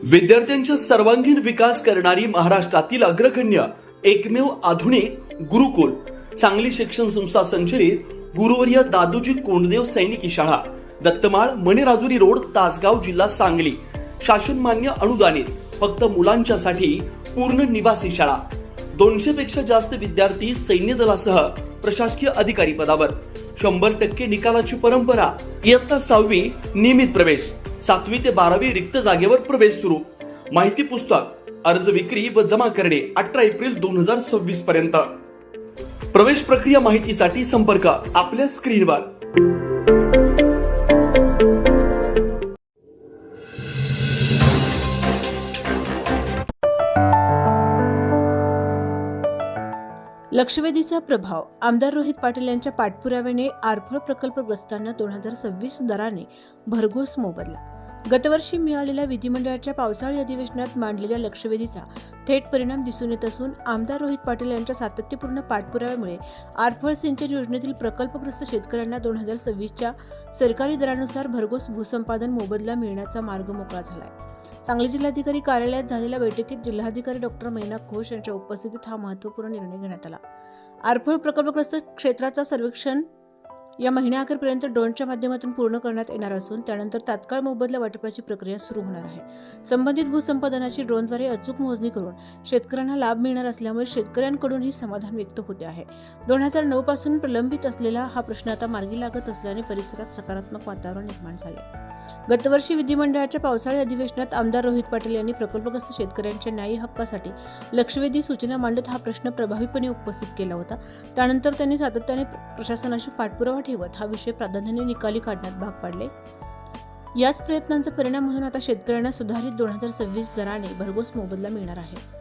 विद्यार्थ्यांचा सर्वांगीण विकास करणारी महाराष्ट्रातील अग्रगण्य एकमेव आधुनिक गुरुकुल सांगली शिक्षण संस्था संचलित गुरुवर्य दादोजी कोंडदेव सैनिकी शाळा, दत्तमाळ, मणेराजुरी रोड, तासगाव, जिल्हा सांगली. शासनमान्य अनुदानित, फक्त मुलांच्यासाठी पूर्ण निवासी शाळा. 200 पेक्षा जास्त विद्यार्थी सैन्य दलासह प्रशासकीय अधिकारी पदावर. 100% निकालाची परंपरा. इयत्ता 6वी नियमित प्रवेश. 7वी ते 12वी रिक्त जागेवर प्रवेश सुरू. माहिती पुस्तक, अर्ज विक्री व जमा करणे 18 एप्रिल 2026 पर्यंत. प्रवेश प्रक्रिया माहितीसाठी संपर्क आपल्या स्क्रीनवर. लक्षवेधीचा प्रभाव. आमदार रोहित पाटील यांच्या पाठपुराव्याने आरफळ प्रकल्पग्रस्तांना 2026 दराने भरघोस मोबदला. गतवर्षी मिळालेल्या विधिमंडळाच्या पावसाळी अधिवेशनात मांडलेल्या लक्षवेधीचा थेट परिणाम दिसून येत असून आमदार रोहित पाटील यांच्या सातत्यपूर्ण पाठपुराव्यामुळे आरफळ सिंचन योजनेतील प्रकल्पग्रस्त शेतकऱ्यांना 2026च्या सरकारी दरानुसार भरघोस भूसंपादन मोबदला मिळण्याचा मार्ग मोकळा झालाय. सांगली जिल्हाधिकारी कार्यालयात झालेल्या बैठकीत जिल्हाधिकारी डॉक्टर मैनाक घोष यांच्या उपस्थितीत हा महत्त्वपूर्ण निर्णय घेण्यात आला. आरफळ प्रकल्पग्रस्त क्षेत्राचा सर्वेक्षण या महिन्याअखेरपर्यंत ड्रोनच्या माध्यमातून पूर्ण करण्यात येणार असून त्यानंतर तात्काळ मोबदला वाटपाची प्रक्रिया सुरू होणार आहे. संबंधित भूसंपादनाची ड्रोनद्वारे अचूक मोजणी करून शेतकऱ्यांना लाभ मिळणार असल्यामुळे शेतकऱ्यांकडूनही समाधान व्यक्त होते आहे. 2009 पासून प्रलंबित असलेला हा प्रश्न आता मार्गी लागत असल्याने परिसरात सकारात्मक वातावरण निर्माण झाले. गतवर्षी विधिमंडळाच्या पावसाळी अधिवेशनात आमदार रोहित पाटील यांनी प्रकल्पग्रस्त शेतकऱ्यांच्या न्यायी हक्कासाठी लक्षवेधी सूचना मांडत हा प्रश्न प्रभावीपणे उपस्थित केला होता. त्यानंतर त्यांनी सातत्याने प्रशासनाशी पाठपुरावा ठेवत हा विषय प्राधान्याने निकाली काढण्यात भाग पाडले. याच प्रयत्नांचा परिणाम म्हणून आता शेतकऱ्यांना सुधारित 2026 दराने भरघोस मोबदला मिळणार आहे.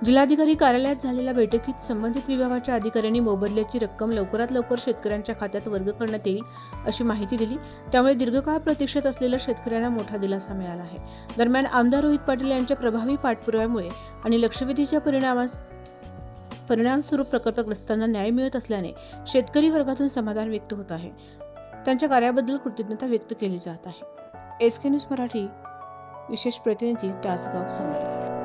जिल्हाधिकारी कार्यालयात झालेल्या बैठकीत संबंधित विभागाच्या अधिकाऱ्यांनी मोबदल्याची रक्कम लवकरात लवकर शेतकऱ्यांच्या खात्यात वर्ग करण्यात येईल अशी माहिती दिली. त्यामुळे दीर्घकाळ प्रतीक्षेत असलेल्या शेतकऱ्यांना मोठा दिलासा मिळाला आहे. दरम्यान आमदार रोहित पाटील यांच्या प्रभावी पाठपुराव्यामुळे आणि लक्षवेधीच्या परिणामस्वरूप प्रकल्पग्रस्तांना न्याय मिळत असल्याने शेतकरी वर्गातून समाधान व्यक्त होत आहे. त्यांच्या कार्याबद्दल कृतज्ञता व्यक्त केली जात आहे. SK न्यूज मराठी विशेष प्रतिनिधी तासगाव सांगली.